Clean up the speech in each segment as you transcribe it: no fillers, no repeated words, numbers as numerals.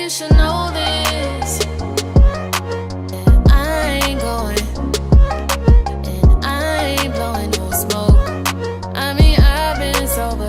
you should know this. And I ain't going, and I ain't blowing no smoke. I mean, I've been sober,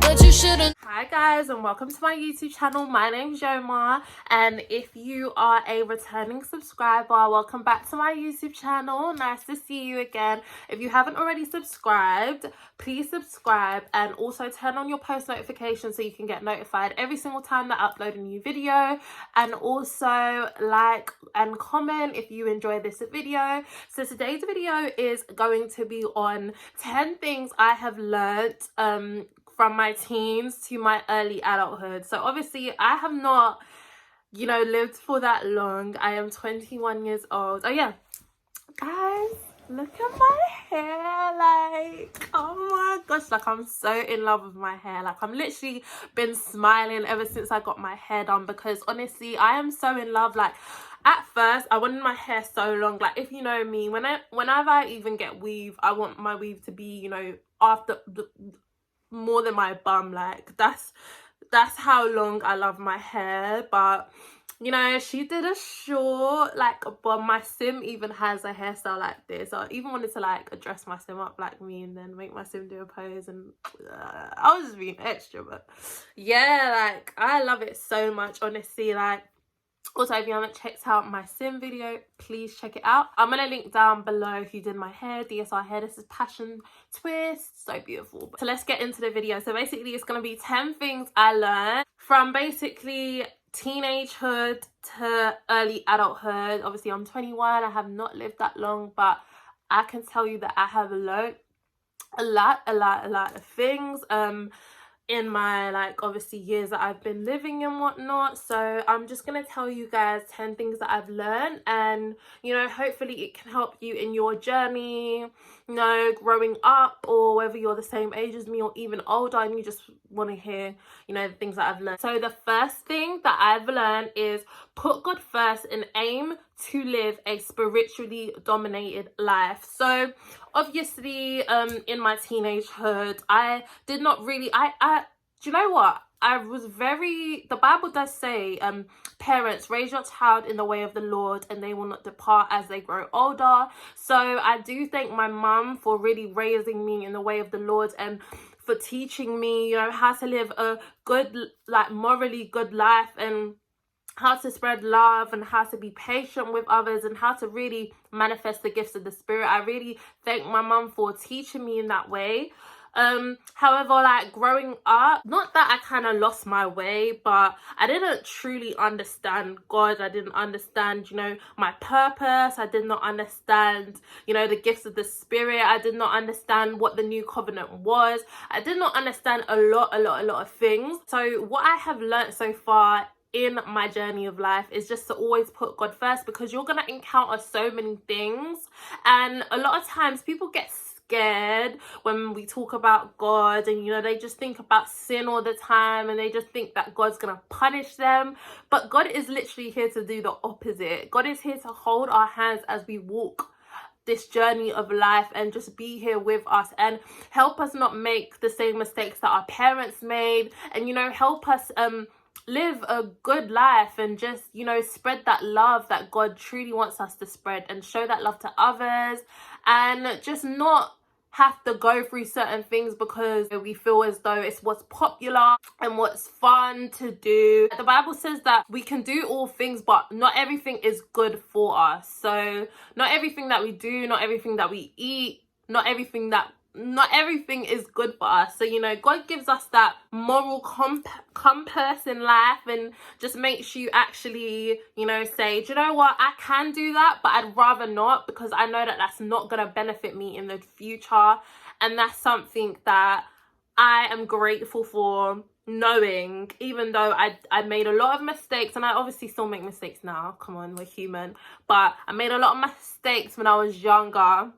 but you should've. Hi guys, and welcome to my YouTube channel. My name's Yoma, and if you are a returning subscriber, welcome back to my YouTube channel. Nice to see you again. If you haven't already subscribed, please subscribe and also turn on your post notifications so you can get notified every single time that I upload a new video, and also like and comment if you enjoy this video. So today's video is going to be on 10 things I have learned from my teens to my early adulthood. So obviously I have not, you know, lived for that long. I am 21 years old. Oh yeah, guys, look at my hair. Like, oh my gosh, like I'm so in love with my hair. Like I'm literally been smiling ever since I got my hair done, because honestly I am so in love. Like at first I wanted my hair so long. Like if you know me, whenever I even get weave, I want my weave to be, you know, after the more than my bum. Like that's how long I love my hair. But you know, she did a short like but my sim even has a hairstyle like this. I even wanted to like dress my sim up like me and then make my sim do a pose, and I was just being extra. But yeah, like I love it so much, honestly. Like also, if you haven't checked out my sim video, please check it out. I'm gonna link down below who did my hair, DSR hair. This is Passion Twist, so beautiful. So let's get into the video. So basically it's gonna be 10 things I learned from basically teenagehood to early adulthood. Obviously I'm 21, I have not lived that long, but I can tell you that I have learned a lot of things in my like obviously years that I've been living and whatnot. So I'm just gonna tell you guys 10 things that I've learned, and you know, hopefully it can help you in your journey, you know, growing up, or whether you're the same age as me or even older and you just want to hear, you know, the things that I've learned. So the first thing that I've learned is put God first and aim to live a spiritually dominated life. So obviously in my teenagehood I did not really do you know what, I was very, the Bible does say parents, raise your child in the way of the Lord and they will not depart as they grow older. So I do thank my mum for really raising me in the way of the Lord and for teaching me, you know, how to live a good, like morally good life, and how to spread love, and how to be patient with others, and how to really manifest the gifts of the Spirit. I really thank my mum for teaching me in that way. However, like growing up, not that I kind of lost my way, but I didn't truly understand God. I didn't understand, you know, my purpose. I did not understand, you know, the gifts of the Spirit. I did not understand what the new covenant was. I did not understand a lot of things. So what I have learned so far in my journey of life is just to always put God first, because you're gonna encounter so many things, and a lot of times people get scared when we talk about God, and you know, they just think about sin all the time and they just think that God's gonna punish them. But God is literally here to do the opposite. God is here to hold our hands as we walk this journey of life and just be here with us and help us not make the same mistakes that our parents made, and you know, help us live a good life and just, you know, spread that love that God truly wants us to spread, and show that love to others, and just not have to go through certain things because we feel as though it's what's popular and what's fun to do. The Bible says that we can do all things, but not everything is good for us. So not everything that we do, not everything that we eat, not everything is good for us. So you know, God gives us that moral compass in life, and just makes you actually, you know, say, do you know what, I can do that, but I'd rather not, because I know that that's not gonna benefit me in the future. And that's something that I am grateful for, knowing, even though I made a lot of mistakes, and I obviously still make mistakes now, come on, we're human, but I made a lot of mistakes when I was younger.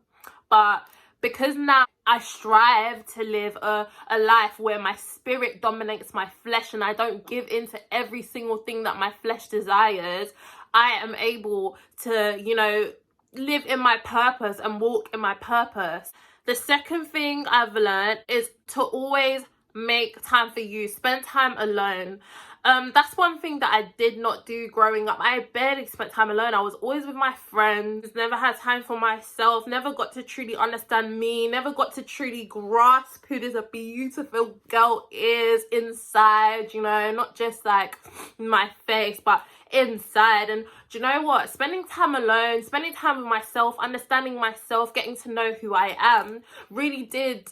But because now I strive to live a life where my spirit dominates my flesh and I don't give in to every single thing that my flesh desires, I am able to, you know, live in my purpose and walk in my purpose. The second thing I've learned is to always make time for you, spend time alone. That's one thing that I did not do growing up. I barely spent time alone. I was always with my friends, never had time for myself, never got to truly understand me, never got to truly grasp who this a beautiful girl is inside, you know, not just like my face, but inside. And do you know what, spending time alone, spending time with myself, understanding myself, getting to know who I am really did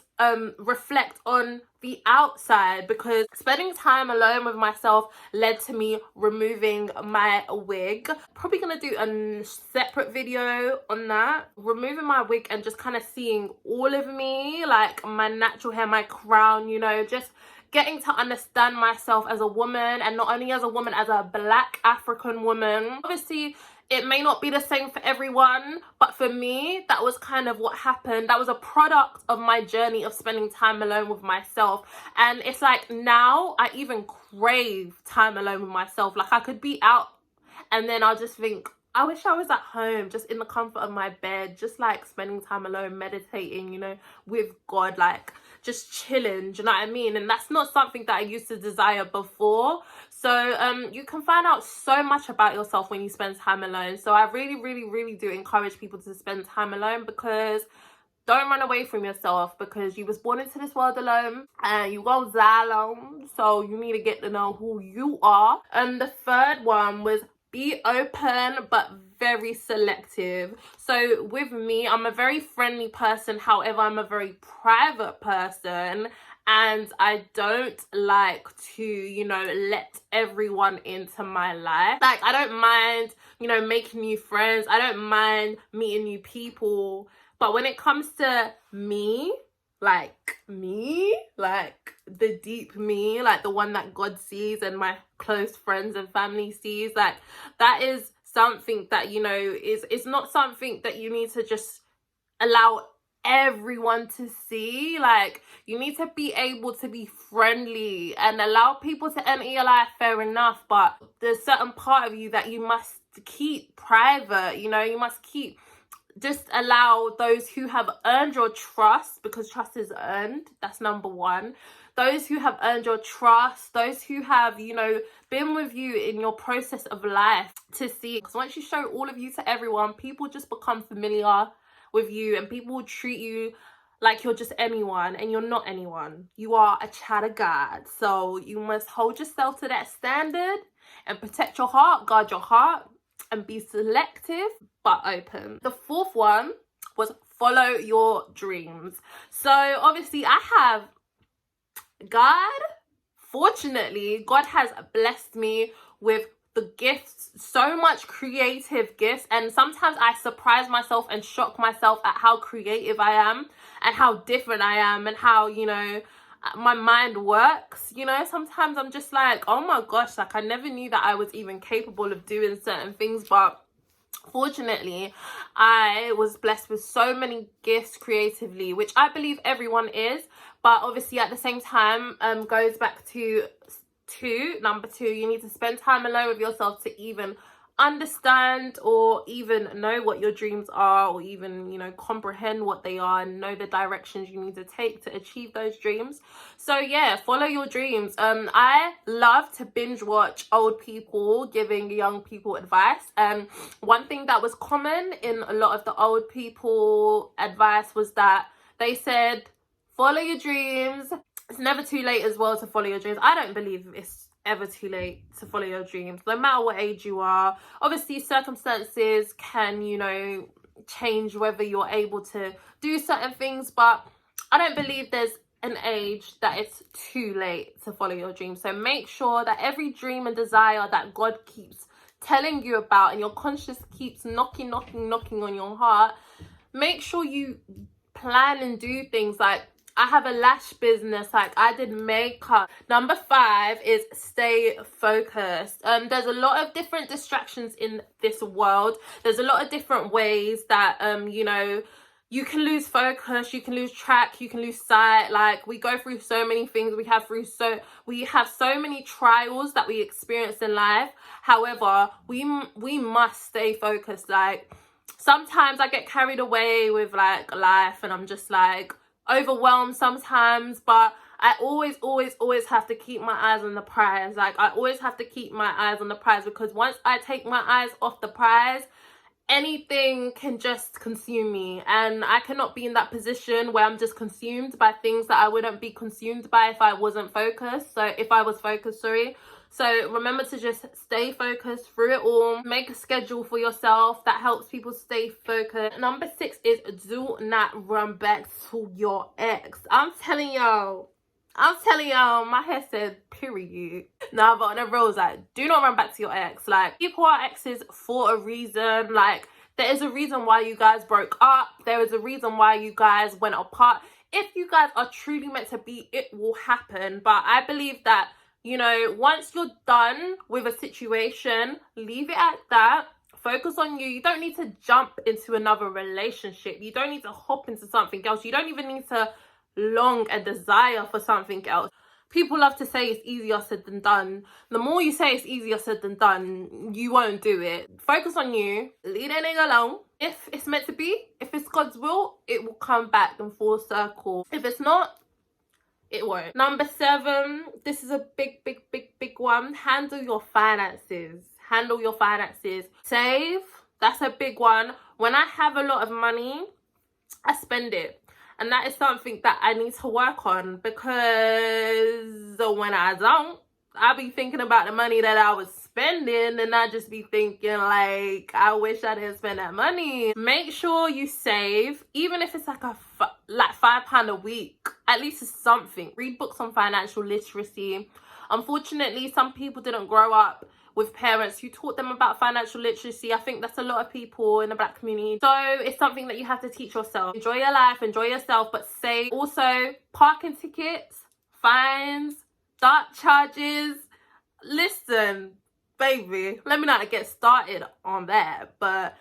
reflect on the outside, because spending time alone with myself led to me removing my wig. Probably gonna do a separate video on that, removing my wig and just kind of seeing all of me, like my natural hair, my crown, you know, just getting to understand myself as a woman, and not only as a woman, as a Black African woman. Obviously it may not be the same for everyone, but for me, that was kind of what happened. That was a product of my journey of spending time alone with myself. And it's like now I even crave time alone with myself. Like I could be out and then I'll just think, I wish I was at home, just in the comfort of my bed, just like spending time alone, meditating, you know, with God, like just chilling, do you know what I mean? And that's not something that I used to desire before. So you can find out so much about yourself when you spend time alone. So I really do encourage people to spend time alone, because don't run away from yourself, because you was born into this world alone and you won't die alone. So you need to get to know who you are. And the third one was be open but very selective. So with me, I'm a very friendly person, however I'm a very private person, and I don't like to, you know, let everyone into my life. Like I don't mind, you know, making new friends, I don't mind meeting new people, but when it comes to me, like the deep me, like the one that God sees and my close friends and family sees, like that is something that, you know, it's not something that you need to just allow everyone to see. Like you need to be able to be friendly and allow people to enter your life, fair enough, but there's certain part of you that you must keep private, you know, you must keep, just allow those who have earned your trust, because trust is earned. That's number one. Those who have earned your trust, those who have, you know, been with you in your process of life, to see. Because once you show all of you to everyone, people just become familiar with you and people will treat you like you're just anyone, and you're not anyone. You are a child of God. So you must hold yourself to that standard and protect your heart, guard your heart, and be selective but open. The fourth one was follow your dreams. So obviously I have fortunately God has blessed me with the gifts, so much creative gifts, and sometimes I surprise myself and shock myself at how creative I am and how different I am and how, you know, my mind works. You know, sometimes I'm just like, oh my gosh, like I never knew that I was even capable of doing certain things. But fortunately I was blessed with so many gifts creatively, which I believe everyone is, but obviously at the same time goes back to number two, you need to spend time alone with yourself to even understand or even know what your dreams are, or even, you know, comprehend what they are and know the directions you need to take to achieve those dreams. So yeah, follow your dreams. I love to binge watch old people giving young people advice, and one thing that was common in a lot of the old people advice was that they said follow your dreams. It's never too late as well to follow your dreams. I don't believe it's ever too late to follow your dreams, no matter what age you are. Obviously circumstances can, you know, change whether you're able to do certain things, but I don't believe there's an age that it's too late to follow your dreams. So make sure that every dream and desire that God keeps telling you about and your conscience keeps knocking on your heart, make sure you plan and do things. Like I have a lash business, like I did makeup. Number 5 is stay focused. There's a lot of different distractions in this world. There's a lot of different ways that you know, you can lose focus, you can lose track, you can lose sight. Like we go through so many things, we have so many trials that we experience in life. However, we must stay focused. Like sometimes I get carried away with like life and I'm just like overwhelmed sometimes, but I always have to keep my eyes on the prize. Like, I always have to keep my eyes on the prize, because once I take my eyes off the prize, anything can just consume me, and I cannot be in that position where I'm just consumed by things that I wouldn't be consumed by if I wasn't focused. So if I was focused, sorry. So remember to just stay focused through it all. Make a schedule for yourself that helps people stay focused. Number 6 is do not run back to your ex. I'm telling y'all, my hair said period. Nah, but on the real, like, do not run back to your ex. Like, people are exes for a reason. Like, there is a reason why you guys broke up. There is a reason why you guys went apart. If you guys are truly meant to be, it will happen. But I believe that, you know, once you're done with a situation, leave it at that. Focus on you. You don't need to jump into another relationship. You don't need to hop into something else. You don't even need to long a desire for something else. People love to say it's easier said than done. The more you say it's easier said than done, you won't do it. Focus on you. Leave that nigga alone. If it's meant to be, if it's God's will, it will come back in full circle. If it's not, it won't. Number 7, this is a big one. Handle your finances. Handle your finances. Save. That's a big one. When I have a lot of money, I spend it. And that is something that I need to work on, because when I don't, I'll be thinking about the money that I was spending, and I just be thinking, like, I wish I didn't spend that money. Make sure you save, even if it's like £5 a week. At least it's something. Read books on financial literacy. Unfortunately, some people didn't grow up with parents who taught them about financial literacy. I think that's a lot of people in the Black community. So it's something that you have to teach yourself. Enjoy your life, enjoy yourself, but save. Also, parking tickets, fines, dark charges. Listen, baby, let me not get started on that, but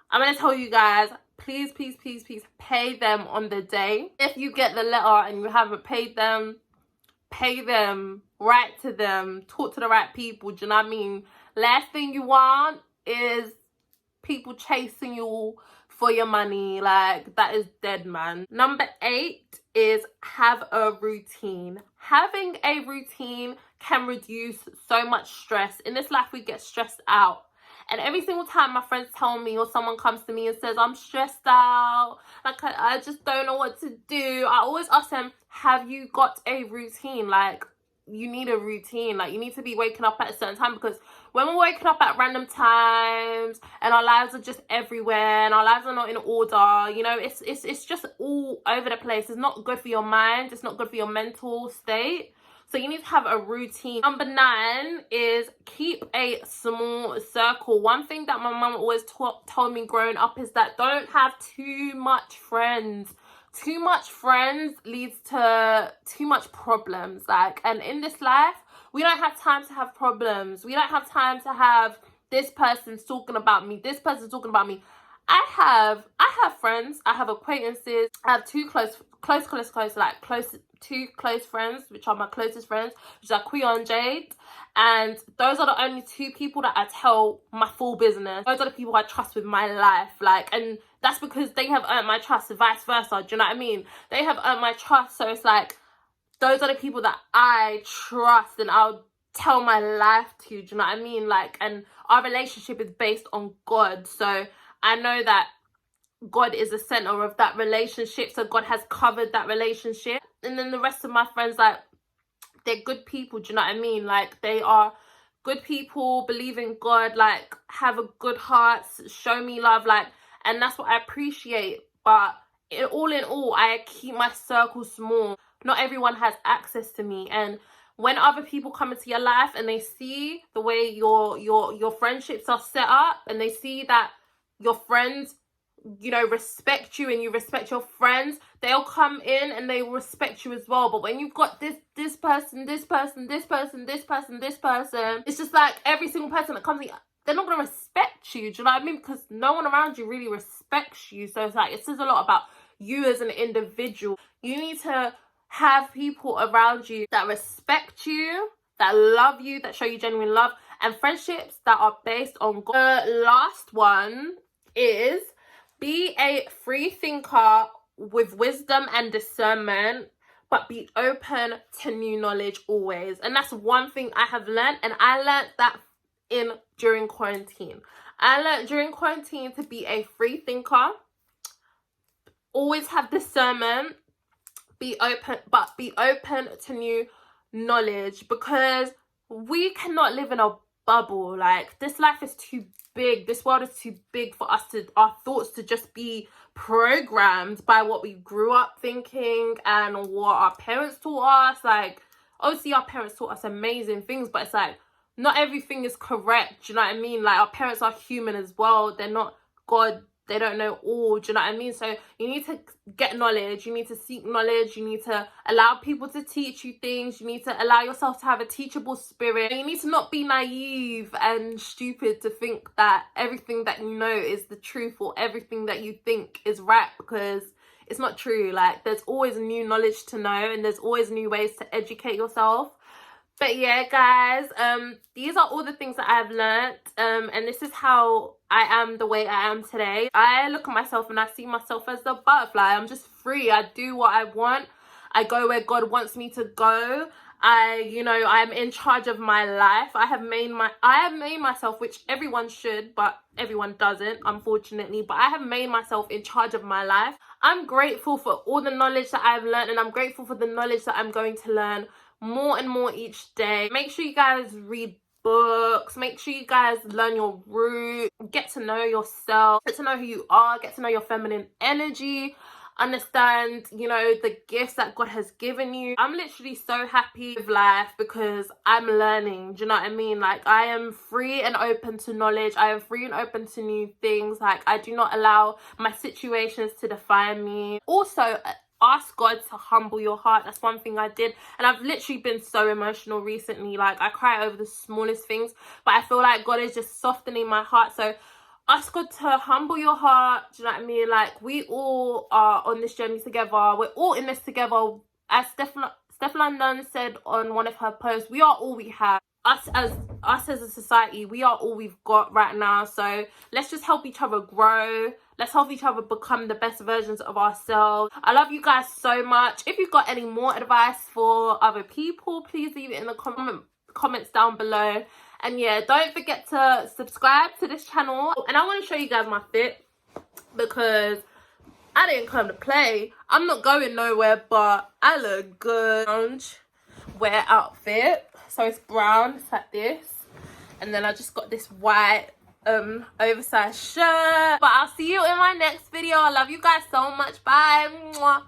I'm gonna tell you guys, please pay them on the day. If you get the letter and you haven't paid them, pay them, write to them, talk to the right people. Do you know what I mean? Last thing you want is people chasing you for your money. Like, that is dead, man. Number 8 is have a routine. Having a routine can reduce so much stress. In this life, we get stressed out. And every single time my friends tell me, or someone comes to me and says, I'm stressed out, like, I just don't know what to do, I always ask them, have you got a routine? Like, you need a routine. Like, you need to be waking up at a certain time, because when we're waking up at random times and our lives are just everywhere and our lives are not in order, you know, it's just all over the place. It's not good for your mind. It's not good for your mental state. So you need to have a routine. Number 9 is keep a small circle. One thing that my mum always told me growing up is that don't have too much friends. Too much friends leads to too much problems. Like, and in this life, we don't have time to have problems. We don't have time to have this person's talking about me, this person's talking about me. I have friends, I have acquaintances, I have two close friends, which are my closest friends, which are Quion and Jade. And those are the only 2 people that I tell my full business. Those are the people I trust with my life. Like, and that's because they have earned my trust, vice versa. Do you know what I mean? They have earned my trust. So it's like, those are the people that I trust and I'll tell my life to. Do you know what I mean? Like, and our relationship is based on God. So I know that God is the center of that relationship. So God has covered that relationship. And then the rest of my friends, like, they're good people. Do you know what I mean? Like, they are good people, believe in God, like, have a good heart, show me love, like, and that's what I appreciate. But in all, I keep my circle small. Not everyone has access to me. And when other people come into your life and they see the way your friendships are set up, and they see that your friends, you know, respect you and you respect your friends, they'll come in and they will respect you as well. But when you've got this person, it's just like every single person that comes in, they're not going to respect you. Do you know what I mean? Because no one around you really respects you. So it's like, it says a lot about you as an individual. You need to have people around you that respect you, that love you, that show you genuine love, and friendships that are based on God. The last one is be a free thinker with wisdom and discernment, but be open to new knowledge always. And that's one thing I have learned, and I learned that during quarantine. I learned during quarantine to be a free thinker, always have discernment, be open to new knowledge, because we cannot live in a bubble. Like, this life is too big, this world is too big for our thoughts to just be programmed by what we grew up thinking and what our parents taught us. Like, obviously our parents taught us amazing things, but it's like not everything is correct. Do you know what I mean? Like, our parents are human as well, they're not God, they don't know all. Do you know what I mean? So you need to get knowledge, you need to seek knowledge, you need to allow people to teach you things, you need to allow yourself to have a teachable spirit. You need to not be naive and stupid to think that everything that you know is the truth, or everything that you think is right, because it's not true. Like, there's always new knowledge to know, and there's always new ways to educate yourself. But yeah, guys, these are all the things that I've learned, and this is how I am the way I am today. I look at myself and I see myself as the butterfly. I'm just free. I do what I want. I go where God wants me to go. I'm in charge of my life. I have made myself, which everyone should, but everyone doesn't, unfortunately. But I have made myself in charge of my life. I'm grateful for all the knowledge that I've learned, and I'm grateful for the knowledge that I'm going to learn more and more each day. Make sure you guys read books, make sure you guys learn your roots, get to know yourself, get to know who you are, get to know your feminine energy, understand, the gifts that God has given you. I'm literally so happy with life because I'm learning. Do you know what I mean? Like, I am free and open to knowledge. I am free and open to new things. Like, I do not allow my situations to define me. Also, ask God to humble your heart. That's one thing I did, and I've literally been so emotional recently. Like, I cry over the smallest things, but I feel like God is just softening my heart. So ask God to humble your heart. Do you know what I mean? Like, we all are on this journey together. We're all in this together. As Steph London said on one of her posts, we are all we have. Us as a society, we are all we've got right now. So let's just help each other grow. Let's help each other become the best versions of ourselves. I love you guys so much. If you've got any more advice for other people, please leave it in the comments down below. And yeah, don't forget to subscribe to this channel. And I want to show you guys my fit, because I didn't come to play. I'm not going nowhere, but I look good. Wear outfit. So it's brown, it's like this. And then I just got this white oversized shirt. But I'll see you in my next video. I love you guys so much. Bye. Mwah.